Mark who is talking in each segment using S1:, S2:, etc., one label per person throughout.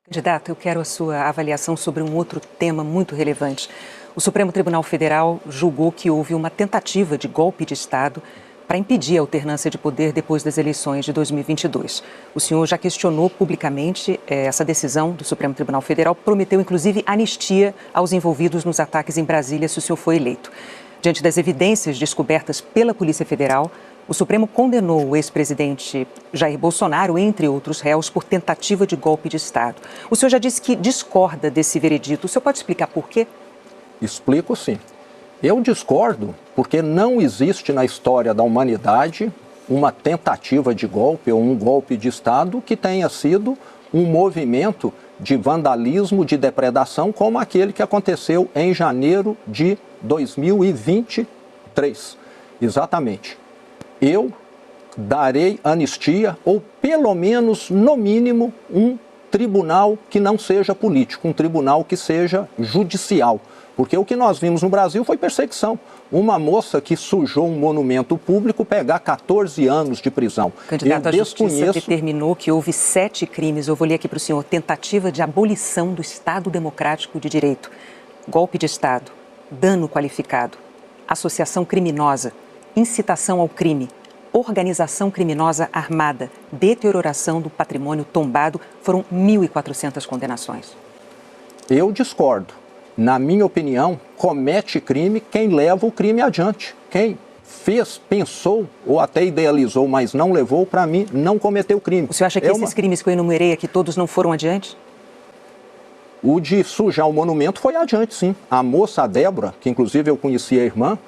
S1: Candidato, eu quero a sua avaliação sobre um outro tema muito relevante. O Supremo Tribunal Federal julgou que houve uma tentativa de golpe de Estado para impedir a alternância de poder depois das eleições de 2022. O senhor já questionou publicamente essa decisão do Supremo Tribunal Federal, prometeu inclusive anistia aos envolvidos nos ataques em Brasília se o senhor for eleito. Diante das evidências descobertas pela Polícia Federal, o Supremo condenou o ex-presidente Jair Bolsonaro, entre outros réus, por tentativa de golpe de Estado. O senhor já disse que discorda desse veredito. O senhor pode explicar por quê?
S2: Explico sim. Eu discordo porque não existe na história da humanidade uma tentativa de golpe ou um golpe de Estado que tenha sido um movimento de vandalismo, de depredação, como aquele que aconteceu em janeiro de 2023. Exatamente. Eu darei anistia, ou pelo menos, no mínimo, um tribunal que não seja político, um tribunal que seja judicial. Porque o que nós vimos no Brasil foi perseguição. Uma moça que sujou um monumento público pegar 14 anos de prisão.
S1: Candidato, a Justiça determinou que houve 7 crimes, eu vou ler aqui para o senhor, tentativa de abolição do Estado Democrático de Direito, golpe de Estado, dano qualificado, associação criminosa, incitação ao crime, organização criminosa armada, deterioração do patrimônio tombado, foram 1.400 condenações.
S2: Eu discordo. Na minha opinião, comete crime quem leva o crime adiante. Quem fez, pensou ou até idealizou, mas não levou, para mim, não cometeu crime.
S1: O senhor acha que esses crimes que eu enumerei aqui todos não foram adiante?
S2: O de sujar o monumento foi adiante, sim. A moça, a Débora, que inclusive eu conheci a irmã,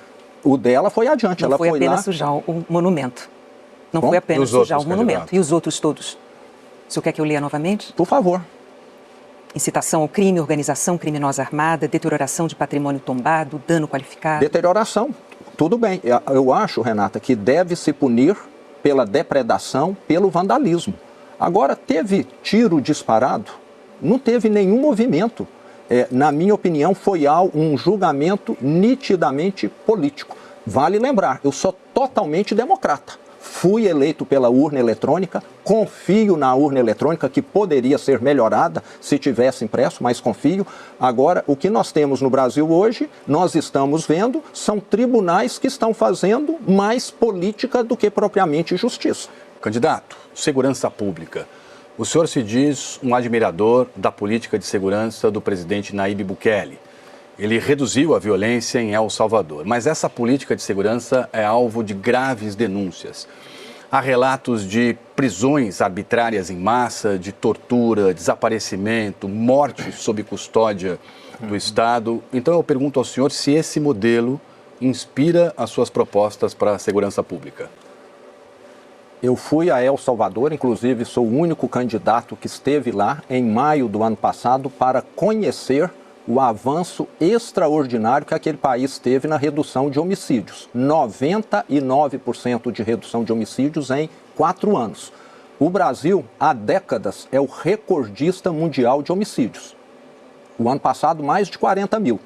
S2: o dela foi adiante.
S1: Não
S2: ela
S1: foi apenas
S2: lá...
S1: sujar o monumento. Não foi apenas sujar o monumento. E os outros todos? O senhor quer que eu leia novamente?
S2: Por favor.
S1: Incitação ao crime, organização criminosa armada, deterioração de patrimônio tombado, dano qualificado.
S2: Deterioração, tudo bem. Eu acho, Renata, que deve se punir pela depredação, pelo vandalismo. Agora, teve tiro disparado? Não teve nenhum movimento. Na minha opinião, foi um julgamento nitidamente político. Vale lembrar, eu sou totalmente democrata. Fui eleito pela urna eletrônica, confio na urna eletrônica, que poderia ser melhorada se tivesse impresso, mas confio. Agora, o que nós temos no Brasil hoje, nós estamos vendo, são tribunais que estão fazendo mais política do que propriamente justiça.
S3: Candidato, segurança pública. O senhor se diz um admirador da política de segurança do presidente Nayib Bukele. Ele reduziu a violência em El Salvador, mas essa política de segurança é alvo de graves denúncias. Há relatos de prisões arbitrárias em massa, de tortura, desaparecimento, morte sob custódia do Estado. Então eu pergunto ao senhor se esse modelo inspira as suas propostas para a segurança pública.
S2: Eu fui a El Salvador, inclusive sou o único candidato que esteve lá em maio do ano passado para conhecer o avanço extraordinário que aquele país teve na redução de homicídios. 99% de redução de homicídios em 4 anos. O Brasil, há décadas, é o recordista mundial de homicídios. O ano passado, mais de 40 mil.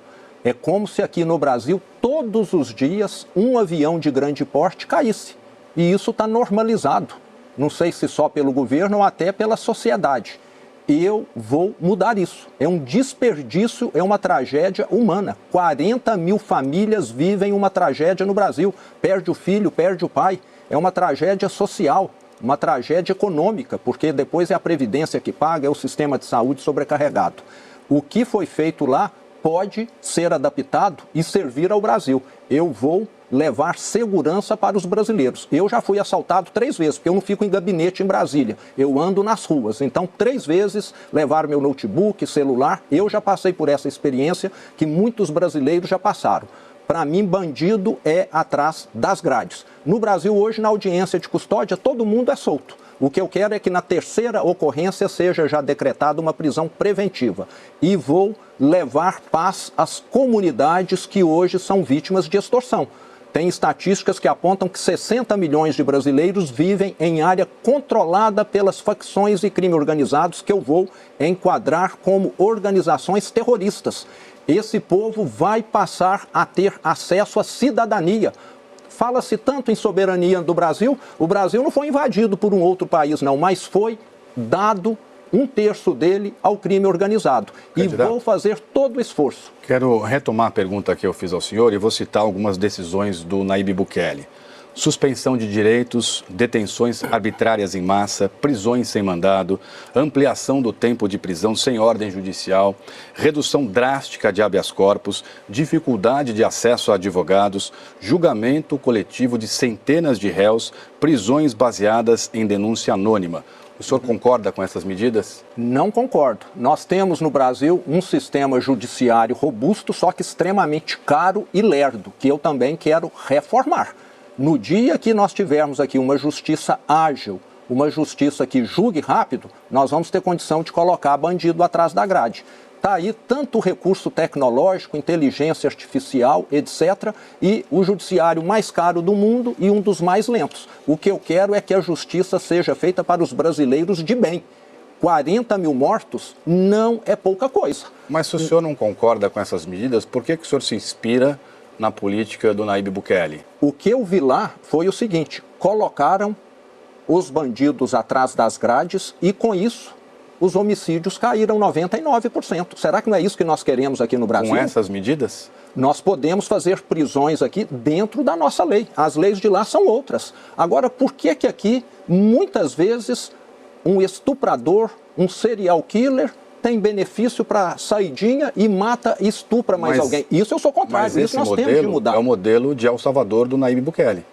S2: É como se aqui no Brasil, todos os dias, um avião de grande porte caísse. E isso está normalizado. Não sei se só pelo governo ou até pela sociedade. Eu vou mudar isso. É um desperdício, é uma tragédia humana. 40 mil famílias vivem uma tragédia no Brasil. Perde o filho, perde o pai. É uma tragédia social, uma tragédia econômica, porque depois é a Previdência que paga, é o sistema de saúde sobrecarregado. O que foi feito lá pode ser adaptado e servir ao Brasil. Eu vou levar segurança para os brasileiros. Eu já fui assaltado 3 vezes, porque eu não fico em gabinete em Brasília. Eu ando nas ruas. Então, 3 vezes levar meu notebook, celular. Eu já passei por essa experiência que muitos brasileiros já passaram. Para mim, bandido é atrás das grades. No Brasil, hoje, na audiência de custódia, todo mundo é solto. O que eu quero é que na 3ª ocorrência seja já decretada uma prisão preventiva. E vou levar paz às comunidades que hoje são vítimas de extorsão. Tem estatísticas que apontam que 60 milhões de brasileiros vivem em área controlada pelas facções e crime organizados que eu vou enquadrar como organizações terroristas. Esse povo vai passar a ter acesso à cidadania. Fala-se tanto em soberania do Brasil, o Brasil não foi invadido por um outro país não, mas foi dado 1/3 dele ao crime organizado.
S3: Candidato,
S2: e vou fazer todo o esforço.
S3: Quero retomar a pergunta que eu fiz ao senhor e vou citar algumas decisões do Nayib Bukele. Suspensão de direitos, detenções arbitrárias em massa, prisões sem mandado, ampliação do tempo de prisão sem ordem judicial, redução drástica de habeas corpus, dificuldade de acesso a advogados, julgamento coletivo de centenas de réus, prisões baseadas em denúncia anônima. O senhor concorda com essas medidas?
S2: Não concordo. Nós temos no Brasil um sistema judiciário robusto, só que extremamente caro e lerdo, que eu também quero reformar. No dia que nós tivermos aqui uma justiça ágil, uma justiça que julgue rápido, nós vamos ter condição de colocar bandido atrás da grade. Está aí tanto o recurso tecnológico, inteligência artificial, etc., e o judiciário mais caro do mundo e um dos mais lentos. O que eu quero é que a justiça seja feita para os brasileiros de bem. 40 mil mortos não é pouca coisa.
S3: Mas se o senhor não concorda com essas medidas, por que o senhor se inspira na política do Nayib Bukele?
S2: O que eu vi lá foi o seguinte: colocaram os bandidos atrás das grades e, com isso, os homicídios caíram 99%. Será que não é isso que nós queremos aqui no Brasil?
S3: Com essas medidas?
S2: Nós podemos fazer prisões aqui dentro da nossa lei. As leis de lá são outras. Agora, por que aqui, muitas vezes, um estuprador, um serial killer, tem benefício para saidinha e mata e estupra mais alguém? Isso eu sou contrário,
S3: mas
S2: isso nós
S3: modelo
S2: temos de mudar.
S3: É o modelo de El Salvador do Nayib Bukele.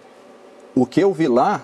S2: O que eu vi lá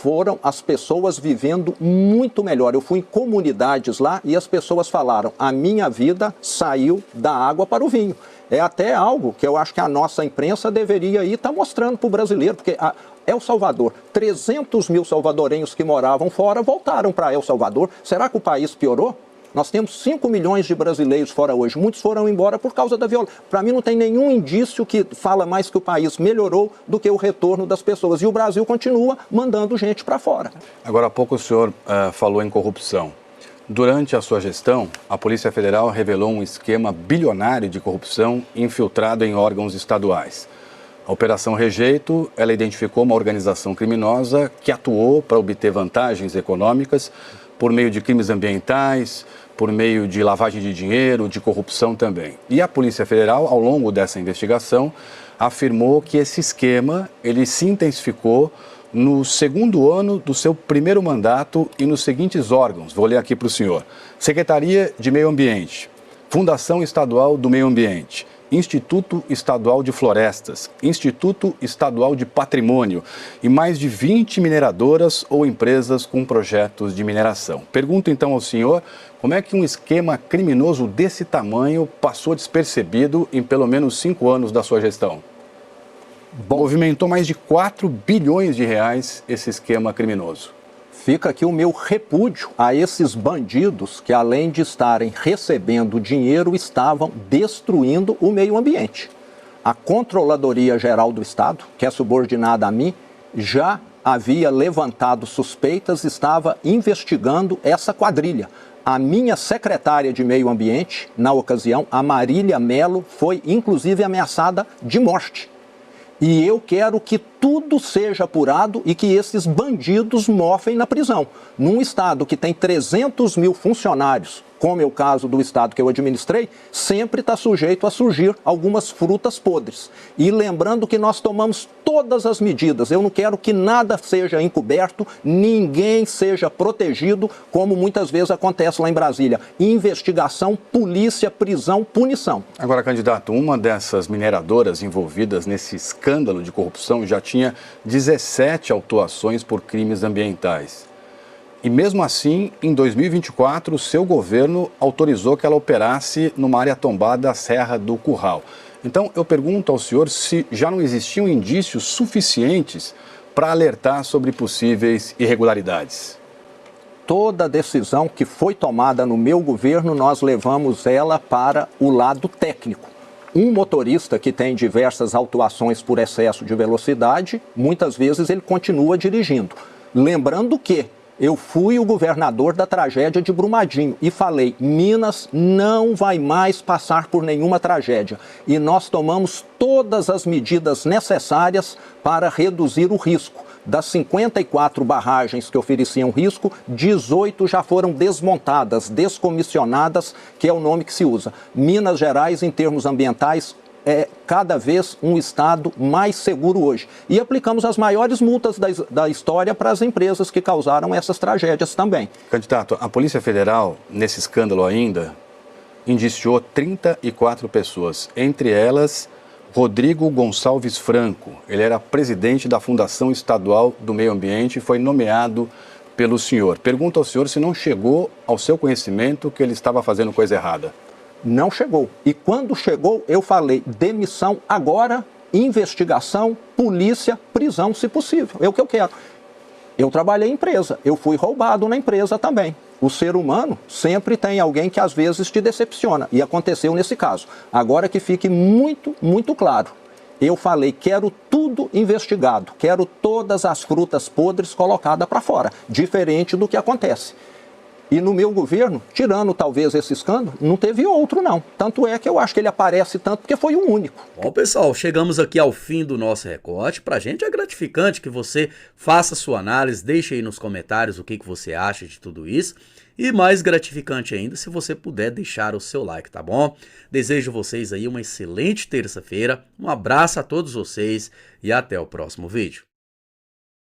S2: foram as pessoas vivendo muito melhor. Eu fui em comunidades lá e as pessoas falaram: a minha vida saiu da água para o vinho. É até algo que eu acho que a nossa imprensa deveria estar mostrando para o brasileiro, porque El Salvador, 300 mil salvadorenhos que moravam fora voltaram para El Salvador. Será que o país piorou? Nós temos 5 milhões de brasileiros fora hoje. Muitos foram embora por causa da violência. Para mim não tem nenhum indício que fala mais que o país melhorou do que o retorno das pessoas. E o Brasil continua mandando gente para fora.
S3: Agora há pouco o senhor falou em corrupção. Durante a sua gestão, a Polícia Federal revelou um esquema bilionário de corrupção infiltrado em órgãos estaduais. A Operação Rejeito, ela identificou uma organização criminosa que atuou para obter vantagens econômicas por meio de crimes ambientais, por meio de lavagem de dinheiro, de corrupção também. E a Polícia Federal, ao longo dessa investigação, afirmou que esse esquema ele se intensificou no segundo ano do seu primeiro mandato e nos seguintes órgãos. Vou ler aqui para o senhor: Secretaria de Meio Ambiente, Fundação Estadual do Meio Ambiente, Instituto Estadual de Florestas, Instituto Estadual de Patrimônio e mais de 20 mineradoras ou empresas com projetos de mineração. Pergunto então ao senhor, como é que um esquema criminoso desse tamanho passou despercebido em pelo menos 5 anos da sua gestão? Movimentou mais de 4 bilhões de reais esse esquema criminoso.
S2: Fica aqui o meu repúdio a esses bandidos que, além de estarem recebendo dinheiro, estavam destruindo o meio ambiente. A Controladoria Geral do Estado, que é subordinada a mim, já havia levantado suspeitas, estava investigando essa quadrilha. A minha secretária de Meio Ambiente, na ocasião, a Marília Melo, foi inclusive ameaçada de morte. E eu quero que tudo seja apurado e que esses bandidos mofem na prisão. Num estado que tem 300 mil funcionários, como é o caso do estado que eu administrei, sempre está sujeito a surgir algumas frutas podres. E lembrando que nós tomamos todas as medidas. Eu não quero que nada seja encoberto, ninguém seja protegido, como muitas vezes acontece lá em Brasília. Investigação, polícia, prisão, punição.
S3: Agora, candidato, uma dessas mineradoras envolvidas nesse escândalo de corrupção já tinha 17 autuações por crimes ambientais. E mesmo assim, em 2024, o seu governo autorizou que ela operasse numa área tombada da Serra do Curral. Então, eu pergunto ao senhor se já não existiam indícios suficientes para alertar sobre possíveis irregularidades.
S2: Toda decisão que foi tomada no meu governo, nós levamos ela para o lado técnico. Um motorista que tem diversas autuações por excesso de velocidade, muitas vezes ele continua dirigindo. Lembrando que eu fui o governador da tragédia de Brumadinho e falei: Minas não vai mais passar por nenhuma tragédia. E nós tomamos todas as medidas necessárias para reduzir o risco. Das 54 barragens que ofereciam risco, 18 já foram desmontadas, descomissionadas, que é o nome que se usa. Minas Gerais, em termos ambientais, é cada vez um estado mais seguro hoje. E aplicamos as maiores multas da história para as empresas que causaram essas tragédias também.
S3: Candidato, a Polícia Federal, nesse escândalo ainda, indiciou 34 pessoas, entre elas Rodrigo Gonçalves Franco. Ele era presidente da Fundação Estadual do Meio Ambiente e foi nomeado pelo senhor. Pergunto ao senhor se não chegou ao seu conhecimento que ele estava fazendo coisa errada.
S2: Não chegou. E quando chegou, eu falei demissão agora, investigação, polícia, prisão, se possível. É o que eu quero. Eu trabalhei em empresa, eu fui roubado na empresa também. O ser humano sempre tem alguém que às vezes te decepciona. E aconteceu nesse caso. Agora que fique muito, muito claro. Eu falei, quero tudo investigado, quero todas as frutas podres colocadas para fora. Diferente do que acontece. E no meu governo, tirando talvez esse escândalo, não teve outro não. Tanto é que eu acho que ele aparece tanto porque foi o único.
S4: Bom, pessoal, chegamos aqui ao fim do nosso recorte. Pra gente é gratificante que você faça sua análise, deixe aí nos comentários o que você acha de tudo isso. E mais gratificante ainda se você puder deixar o seu like, tá bom? Desejo vocês aí uma excelente terça-feira, um abraço a todos vocês e até o próximo vídeo.